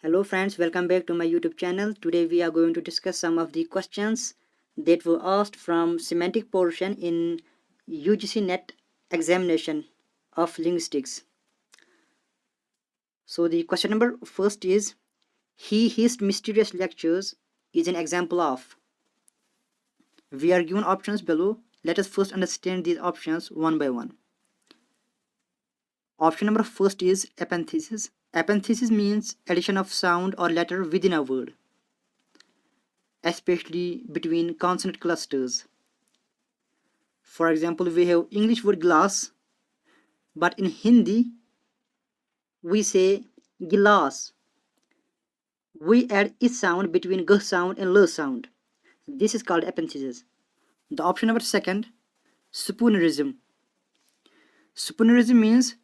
Hello friends, welcome back to my YouTube channel. Today we are going to discuss some of the questions that were asked from semantic portion in UGC NET examination of linguistics. So the question number first is, his mysterious lectures is an example of. We are given options below. Let us first understand these options one by one. Option number first is epenthesis. Epenthesis means addition of sound or letter within a word, especially between consonant clusters. For example, we have English word glass, but in Hindi we say gilas. We add is sound between g sound and l sound. This is called epenthesis. The option number second, spoonerism. Spoonerism means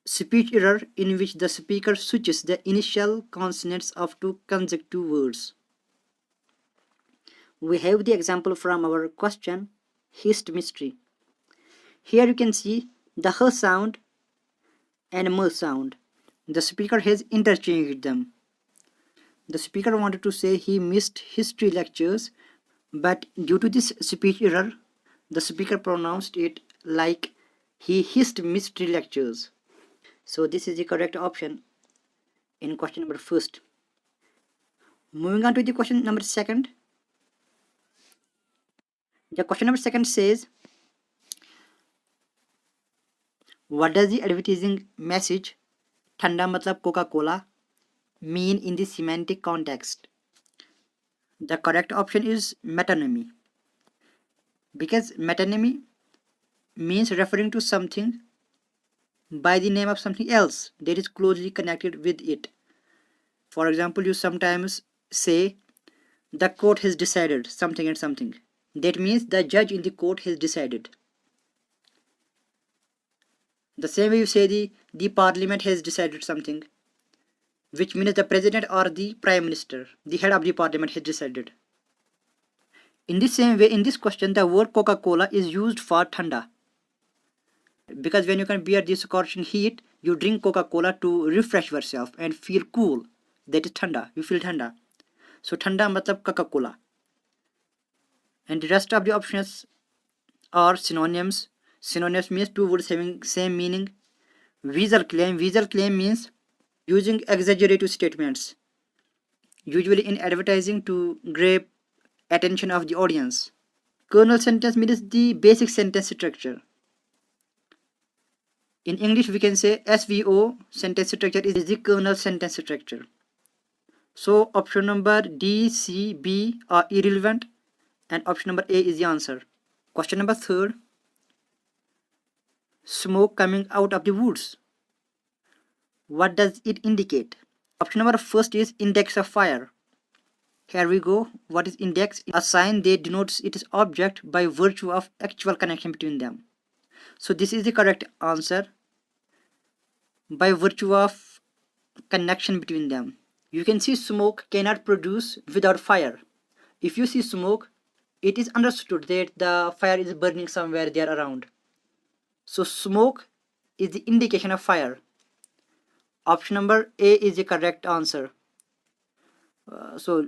speech error in which the speaker switches the initial consonants of two consecutive words. We have the example from our question, hist mystery. Here you can see the h sound and m sound. The speaker has interchanged them. The speaker wanted to say he missed history lectures, but due to this speech error, the speaker pronounced it like he hissed mystery lectures. So this is the correct option in question number first. Moving on to the question number second. The question number second says, what does the advertising message "Thanda matlab Coca-Cola" mean in the semantic context? The correct option is metonymy, because metonymy means referring to something by the name of something else that is closely connected with it. For example, you sometimes say the court has decided something and something. That means the judge in the court has decided. The same way you say the parliament has decided something, which means the president or the prime minister, the head of the parliament, has decided. In the same way, in this question, the word Coca-Cola is used for thanda, because when you can bear the scorching heat, you drink Coca-Cola to refresh yourself and feel cool. That is thanda. You feel thanda. So thanda matlab Coca-Cola. And the rest of the options are synonyms. Synonyms means two words having same meaning. Visual claim. Visual claim means using exaggerated statements, usually in advertising, to grab attention of the audience. Kernel sentence means the basic sentence structure. In English, we can say SVO, sentence structure, is the kernel sentence structure. So option number D, C, B are irrelevant, and option number A is the answer. Question number third, smoke coming out of the woods. What does it indicate? Option number first is index of fire. Here we go. What is index? A sign that denotes its object by virtue of actual connection between them. So this is the correct answer, by virtue of connection between them. You can see smoke cannot produce without fire. If you see smoke, it is understood that the fire is burning somewhere there around. So smoke is the indication of fire. Option number A is the correct answer. So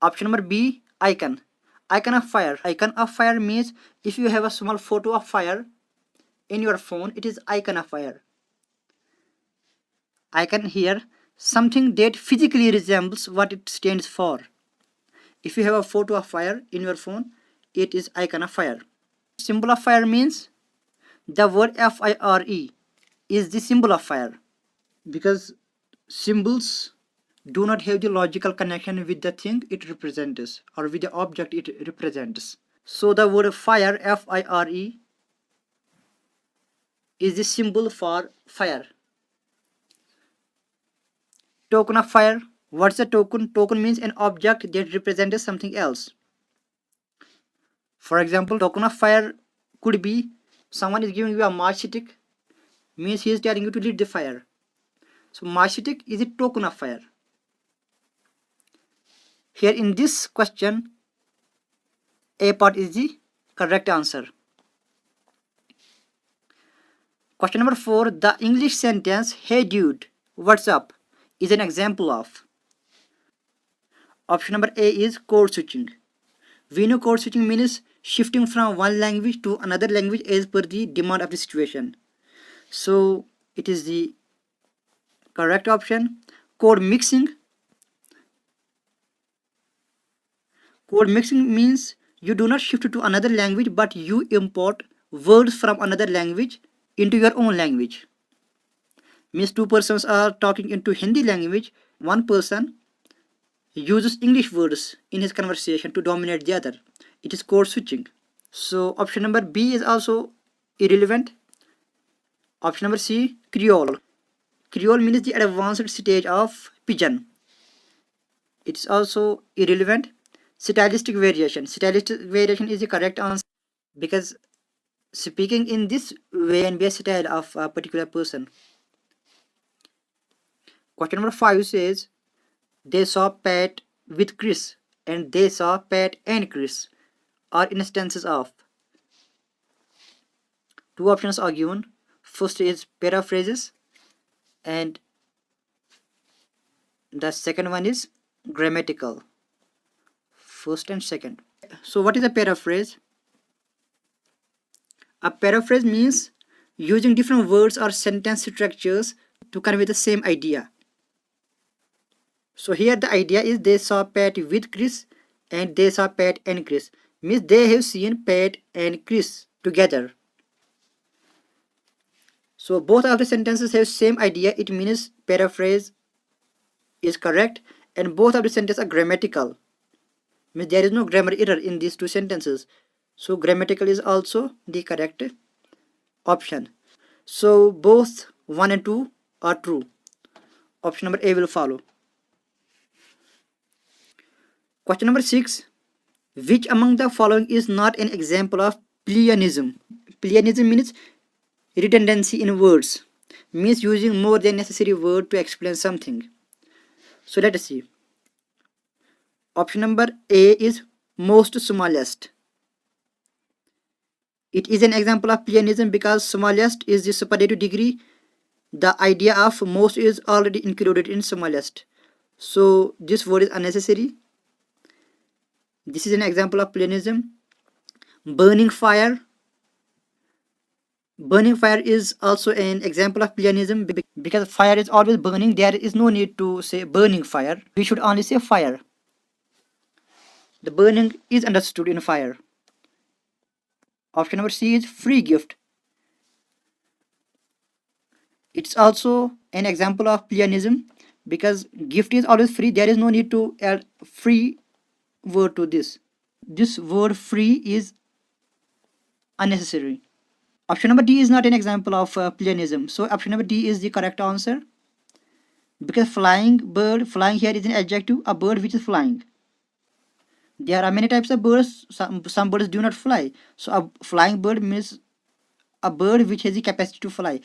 option number B, icon. Icon of fire. Icon of fire means if you have a small photo of fire in your phone, it is icon of fire. Icon here, something that physically resembles what it stands for. If you have a photo of fire in your phone, it is icon of fire. Symbol of fire means the word FIRE is the symbol of fire, because symbols do not have the logical connection with the thing it represents or with the object it represents. So the word fire, FIRE, is the symbol for fire. Token of fire. What's a token? Token means an object that represents something else. For example, token of fire could be someone is giving you a match stick, means he is telling you to lit the fire. So match stick is a token of fire. Here in this question, A part is the correct answer. Question number 4, the English sentence, "Hey dude, what's up?" is an example of? Option number A is code switching. We know code switching means shifting from one language to another language as per the demand of the situation. So it is the correct option. Code mixing. Code mixing means you do not shift to another language but you import words from another language into your own language. Means two persons are talking into Hindi language. One person uses English words in his conversation to dominate the other. It is code switching. So option number B is also irrelevant. Option number C, Creole. Creole means the advanced stage of Pidgin. It is also irrelevant. Stylistic variation. Stylistic variation is the correct answer because speaking in this way can be a style of a particular person. Question number 5 says, they saw Pat with Chris and they saw Pat and Chris are instances of. Two options are given. First is paraphrases and the second one is grammatical. First and second. So what is a paraphrase? A paraphrase means using different words or sentence structures to convey the same idea. So here the idea is they saw Pat with Chris and they saw Pat and Chris. Means they have seen Pat and Chris together. So both of the sentences have same idea. It means paraphrase is correct and both of the sentences are grammatical. Means there is no grammar error in these two sentences. So grammatical is also the correct option. So both 1 and 2 are true. Option number A will follow. Question number 6. Which among the following is not an example of pleonasm? Pleonasm means redundancy in words. Means using more than necessary word to explain something. So let us see. Option number A is most smallest. It is an example of pleonasm because smallest is the superlative degree. The idea of most is already included in smallest. So this word is unnecessary. This is an example of pleonasm. Burning fire. Burning fire is also an example of pleonasm because fire is always burning. There is no need to say burning fire. We should only say fire. The burning is understood in fire. Option number C is free gift. It's also an example of pleonasm because gift is always free. There is no need to add free word to this. This word free is unnecessary. Option number D is not an example of pleonasm. So option number D is the correct answer because flying bird, flying here is an adjective, a bird which is flying. There are many types of birds. Some birds do not fly. So a flying bird means a bird which has the capacity to fly.